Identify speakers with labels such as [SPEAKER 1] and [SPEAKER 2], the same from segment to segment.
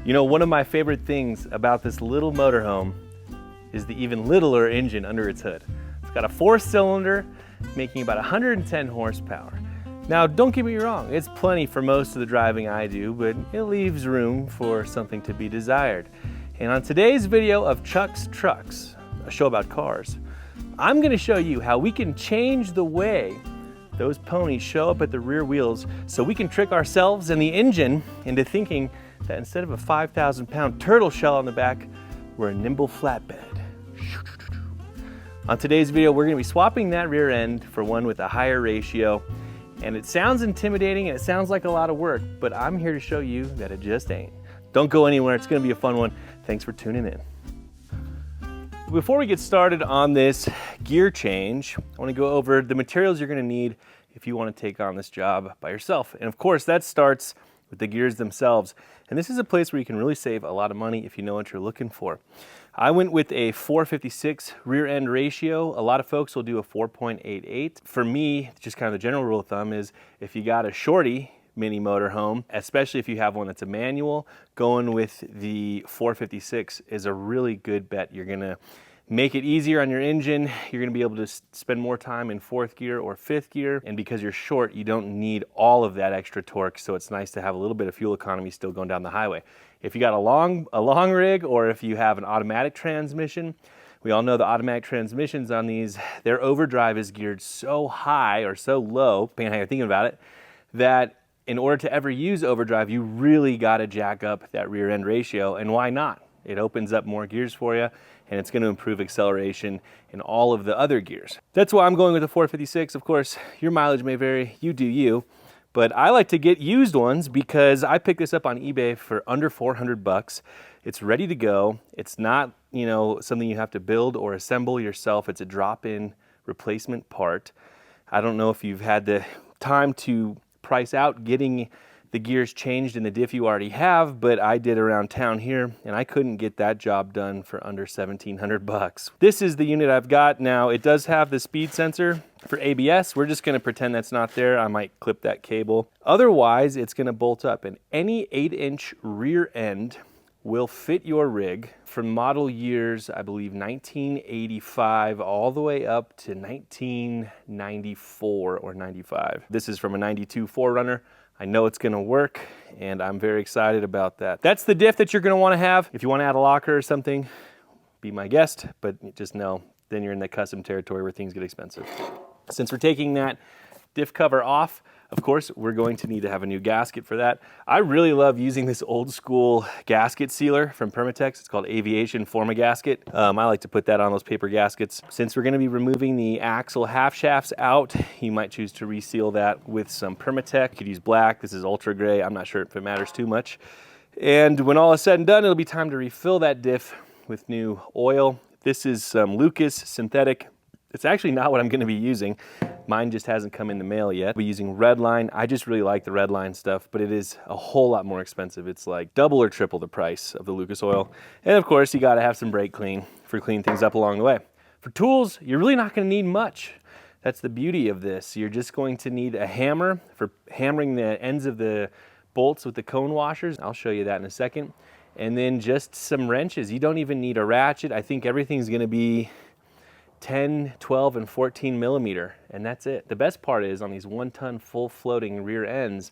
[SPEAKER 1] You know, one of my favorite things about this little motorhome is the even littler engine under its hood. It's got a 4-cylinder making about 110 horsepower. Now, don't get me wrong, it's plenty for most of the driving I do, but it leaves room for something to be desired. And on today's video of Chuck's Trucks, a show about cars, I'm gonna show you how we can change the way those ponies show up at the rear wheels so we can trick ourselves and the engine into thinking that instead of a 5,000-pound turtle shell on the back, we're a nimble flatbed. On today's video, we're gonna be swapping that rear end for one with a higher ratio. And it sounds intimidating and it sounds like a lot of work, but I'm here to show you that it just ain't. Don't go anywhere, it's gonna be a fun one. Thanks for tuning in. Before we get started on this gear change, I wanna go over the materials you're gonna need if you wanna take on this job by yourself. And of course, that starts with the gears themselves. And this is a place where you can really save a lot of money if you know what you're looking for. I went with a 4:56 rear end ratio. A lot of folks will do a 4.88. For me, just kind of the general rule of thumb is if you got a shorty mini motorhome, especially if you have one that's a manual, going with the 4:56 is a really good bet. You're gonna make it easier on your engine. You're gonna be able to spend more time in 4th gear or 5th gear. And because you're short, you don't need all of that extra torque. So it's nice to have a little bit of fuel economy still going down the highway. If you got a long rig, or if you have an automatic transmission, we all know the automatic transmissions on these, their overdrive is geared so high or so low, depending on how you're thinking about it, that in order to ever use overdrive, you really gotta jack up that rear end ratio. And why not? It opens up more gears for you, and it's gonna improve acceleration in all of the other gears. That's why I'm going with the 4:56. Of course, your mileage may vary, you do you. But I like to get used ones because I picked this up on eBay for under 400 bucks. It's ready to go. It's not, you know, something you have to build or assemble yourself. It's a drop-in replacement part. I don't know if you've had the time to price out getting the gears changed in the diff you already have, but I did around town here and I couldn't get that job done for under 1,700 bucks. This is the unit I've got now. It does have the speed sensor for ABS. We're just gonna pretend that's not there. I might clip that cable. Otherwise, it's gonna bolt up, and any 8-inch rear end will fit your rig from model years, I believe 1985 all the way up to 1994 or 95. This is from a 92 4Runner. I know it's gonna work, and I'm very excited about that. That's the diff that you're gonna wanna have. If you wanna add a locker or something, be my guest, but just know, then you're in the custom territory where things get expensive. Since we're taking that diff cover off, of course, we're going to need to have a new gasket for that. I really love using this old school gasket sealer from Permatex. It's called Aviation Forma Gasket. I like to put that on those paper gaskets. Since we're gonna be removing the axle half shafts out, you might choose to reseal that with some Permatec. You could use black. This is ultra gray. I'm not sure if it matters too much. And when all is said and done, it'll be time to refill that diff with new oil. This is some Lucas synthetic. It's actually not what I'm gonna be using. Mine just hasn't come in the mail yet. I'll be using Redline. I just really like the Redline stuff, but it is a whole lot more expensive. It's like double or triple the price of the Lucas oil. And of course, you gotta have some brake clean for cleaning things up along the way. For tools, you're really not gonna need much. That's the beauty of this. You're just going to need a hammer for hammering the ends of the bolts with the cone washers. I'll show you that in a second. And then just some wrenches. You don't even need a ratchet. I think everything's gonna be 10, 12, and 14 millimeter, and that's it. The best part is on these 1-ton full floating rear ends,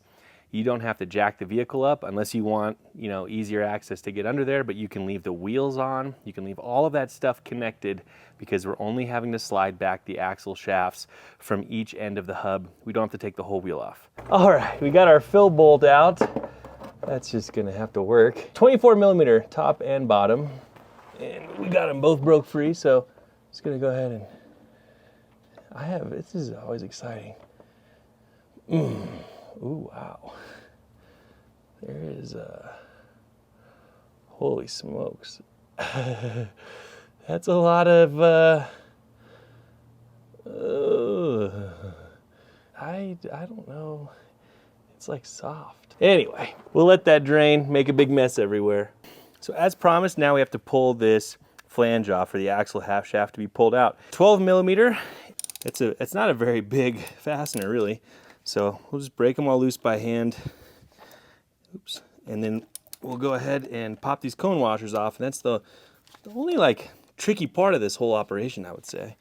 [SPEAKER 1] you don't have to jack the vehicle up unless you want, you know, easier access to get under there, but you can leave the wheels on. You can leave all of that stuff connected because we're only having to slide back the axle shafts from each end of the hub. We don't have to take the whole wheel off. All right, we got our fill bolt out. That's just gonna have to work. 24 millimeter top and bottom, and we got them both broke free, so just gonna go ahead and this is always exciting. Ooh, wow. There is holy smokes. That's a lot of, I don't know. It's like soft. Anyway, we'll let that drain, make a big mess everywhere. So as promised, now we have to pull this flange off for the axle half shaft to be pulled out. 12 millimeter, it's not a very big fastener really. So we'll just break them all loose by hand. Oops. And then we'll go ahead and pop these cone washers off, and that's the only like tricky part of this whole operation, I would say.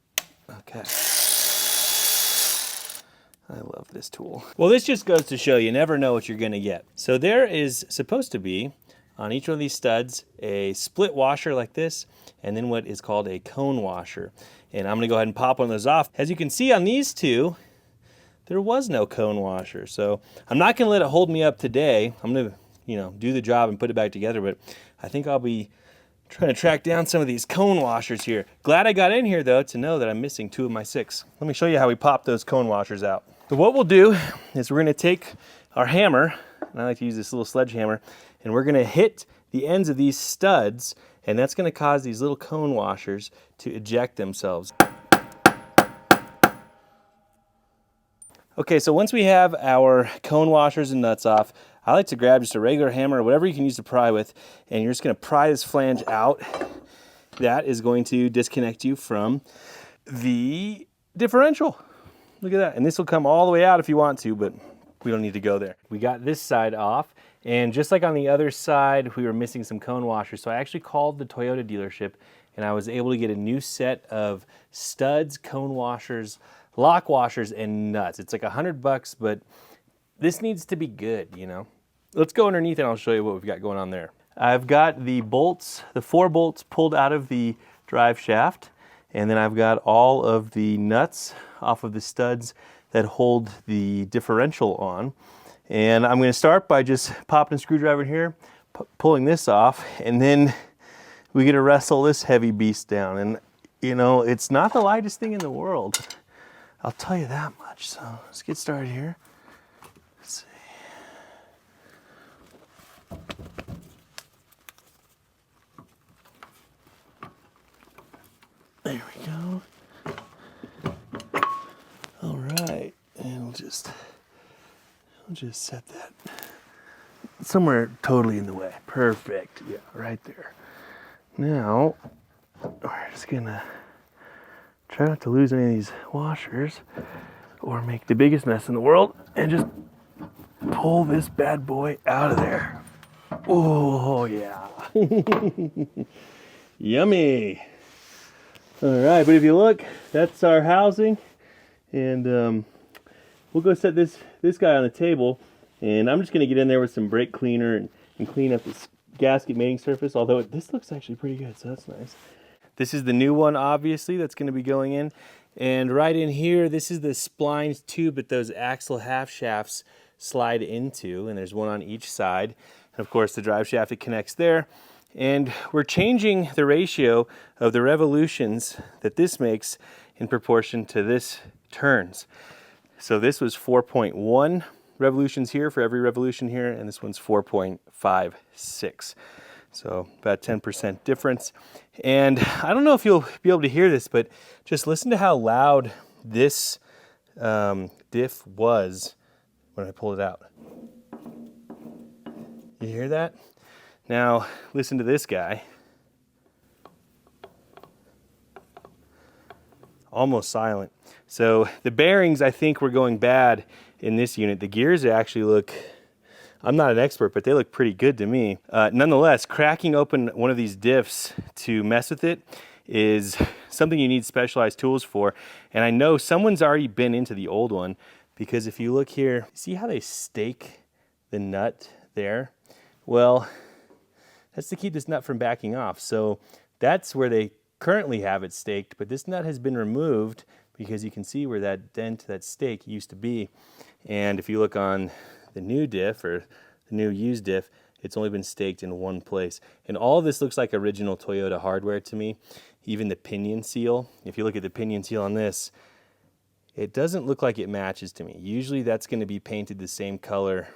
[SPEAKER 1] Okay. I love this tool. Well, this just goes to show you never know what you're gonna get. So there is supposed to be on each one of these studs a split washer like this, and then what is called a cone washer. And I'm gonna go ahead and pop one of those off. As you can see on these two, there was no cone washer. So I'm not gonna let it hold me up today. I'm gonna, do the job and put it back together, but I think I'll be trying to track down some of these cone washers here. Glad I got in here though to know that I'm missing 2 of my 6. Let me show you how we pop those cone washers out. So what we'll do is we're gonna take our hammer, and I like to use this little sledgehammer, and we're gonna hit the ends of these studs, and that's gonna cause these little cone washers to eject themselves. Okay, so once we have our cone washers and nuts off, I like to grab just a regular hammer or whatever you can use to pry with, and you're just gonna pry this flange out. That is going to disconnect you from the differential. Look at that, and this will come all the way out if you want to, but we don't need to go there. We got this side off, and just like on the other side, we were missing some cone washers, so I actually called the Toyota dealership, and I was able to get a new set of studs, cone washers, lock washers, and nuts. It's like $100, but this needs to be good, Let's go underneath and I'll show you what we've got going on there. I've got the bolts, the 4 bolts pulled out of the drive shaft, and then I've got all of the nuts off of the studs that hold the differential on. And I'm gonna start by just popping a screwdriver in here, pulling this off, and then we get to wrestle this heavy beast down. And it's not the lightest thing in the world. I'll tell you that much. So let's get started here. Let's see. There we go. All right, and we'll just set that somewhere totally in the way. Perfect. Yeah, right there. Now we're just gonna try not to lose any of these washers or make the biggest mess in the world, and just pull this bad boy out of there. Oh yeah. Yummy. All right, but if you look, that's our housing, and we'll go set this guy on the table, and I'm just gonna get in there with some brake cleaner and clean up this gasket mating surface, although this looks actually pretty good, so that's nice. This is the new one, obviously, that's gonna be going in, and right in here, this is the splines tube that those axle half shafts slide into, and there's one on each side, and of course the drive shaft, it connects there. And we're changing the ratio of the revolutions that this makes in proportion to this turns. So this was 4.1 revolutions here for every revolution here, and this one's 4.56. So about 10% difference. And I don't know if you'll be able to hear this, but just listen to how loud this diff was when I pulled it out. You hear that? Now, listen to this guy. Almost silent. So the bearings, I think, were going bad in this unit. The gears actually look, I'm not an expert, but they look pretty good to me. Nonetheless, cracking open one of these diffs to mess with it is something you need specialized tools for. And I know someone's already been into the old one, because if you look here, see how they stake the nut there? Well, that's to keep this nut from backing off. So that's where they currently have it staked, but this nut has been removed because you can see where that dent, that stake used to be. And if you look on the new diff or the new used diff, it's only been staked in one place. And all of this looks like original Toyota hardware to me. Even the pinion seal, if you look at the pinion seal on this, it doesn't look like it matches to me. Usually that's gonna be painted the same color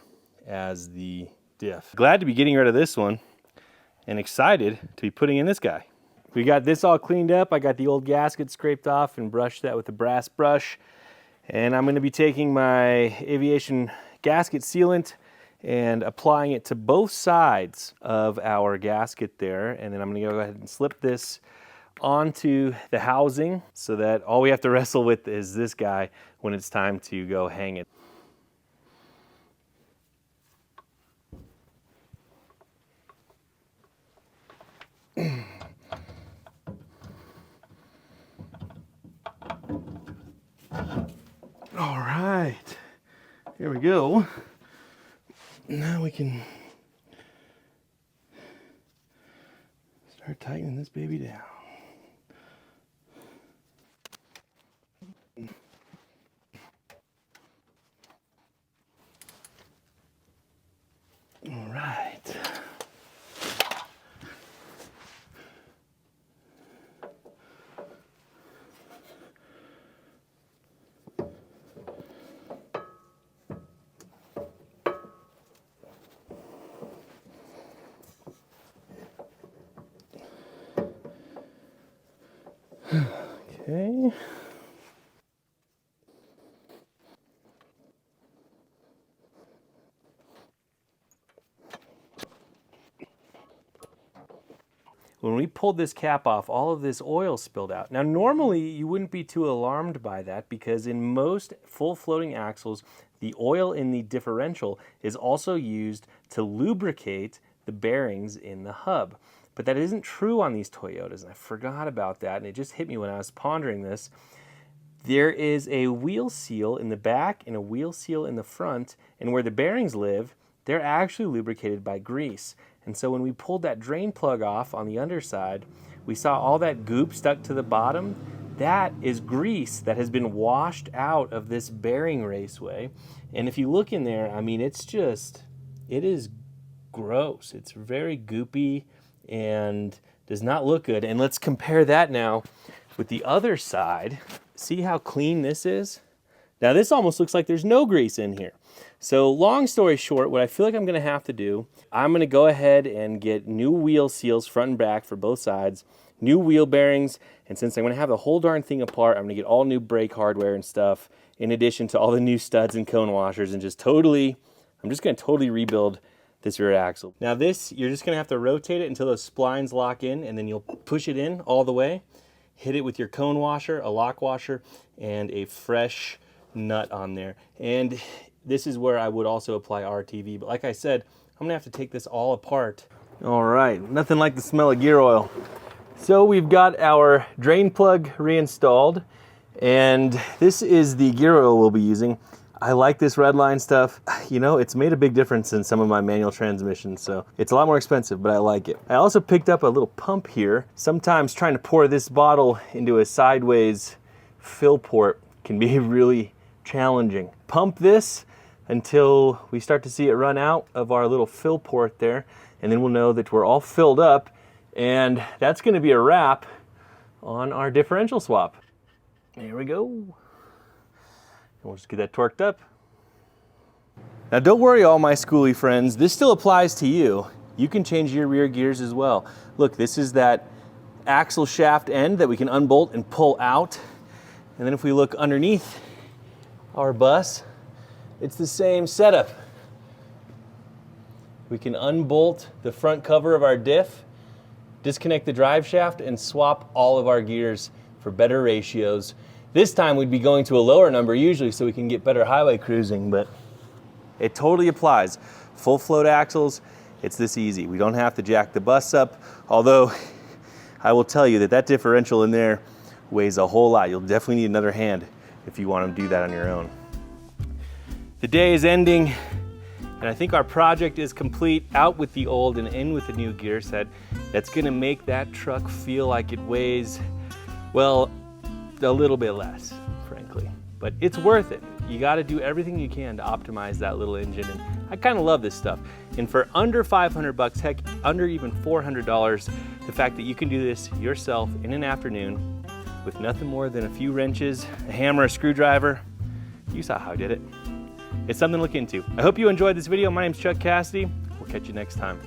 [SPEAKER 1] as the diff. Glad to be getting rid of this one, and excited to be putting in this guy. We got this all cleaned up. I got the old gasket scraped off and brushed that with a brass brush. And I'm gonna be taking my aviation gasket sealant and applying it to both sides of our gasket there. And then I'm gonna go ahead and slip this onto the housing so that all we have to wrestle with is this guy when it's time to go hang it. There we go. Now we can start tightening this baby down. All right. Okay. When we pulled this cap off, all of this oil spilled out. Now, normally you wouldn't be too alarmed by that because in most full floating axles, the oil in the differential is also used to lubricate the bearings in the hub. But that isn't true on these Toyotas, and I forgot about that, and it just hit me when I was pondering this. There is a wheel seal in the back and a wheel seal in the front, and where the bearings live, they're actually lubricated by grease. And so when we pulled that drain plug off on the underside, we saw all that goop stuck to the bottom. That is grease that has been washed out of this bearing raceway. And if you look in there, I mean, it is gross. It's very goopy and does not look good. And let's compare that now with the other side. See how clean this is? Now this almost looks like there's no grease in here. So long story short, what I feel like I'm gonna have to do, I'm gonna go ahead and get new wheel seals front and back for both sides, new wheel bearings, and since I'm gonna have the whole darn thing apart, I'm gonna get all new brake hardware and stuff, in addition to all the new studs and cone washers, and I'm just gonna totally rebuild this rear axle. Now this, you're just gonna have to rotate it until those splines lock in, and then you'll push it in all the way, hit it with your cone washer, a lock washer, and a fresh nut on there. And this is where I would also apply RTV, but like I said, I'm gonna have to take this all apart. All right, nothing like the smell of gear oil. So we've got our drain plug reinstalled, and this is the gear oil we'll be using. I like this red line stuff. You know, it's made a big difference in some of my manual transmissions, so it's a lot more expensive, but I like it. I also picked up a little pump here. Sometimes trying to pour this bottle into a sideways fill port can be really challenging. Pump this until we start to see it run out of our little fill port there, and then we'll know that we're all filled up, and that's gonna be a wrap on our differential swap. There we go. We'll just get that torqued up. Now don't worry, all my skoolie friends, this still applies to you. You can change your rear gears as well. Look, this is that axle shaft end that we can unbolt and pull out. And then if we look underneath our bus, it's the same setup. We can unbolt the front cover of our diff, disconnect the drive shaft, and swap all of our gears for better ratios. This time we'd be going to a lower number usually so we can get better highway cruising, but it totally applies. Full float axles, it's this easy. We don't have to jack the bus up, although I will tell you that that differential in there weighs a whole lot. You'll definitely need another hand if you want to do that on your own. The day is ending, and I think our project is complete, out with the old and in with the new gear set. That's gonna make that truck feel like it weighs, well, a little bit less, frankly, but it's worth it. You got to do everything you can to optimize that little engine, and I kind of love this stuff. And for under 500 bucks, heck, under even $400, the fact that you can do this yourself in an afternoon with nothing more than a few wrenches, a hammer, a screwdriver, you saw how I did it. It's something to look into. I hope you enjoyed this video. My name's Chuck Cassidy. We'll catch you next time.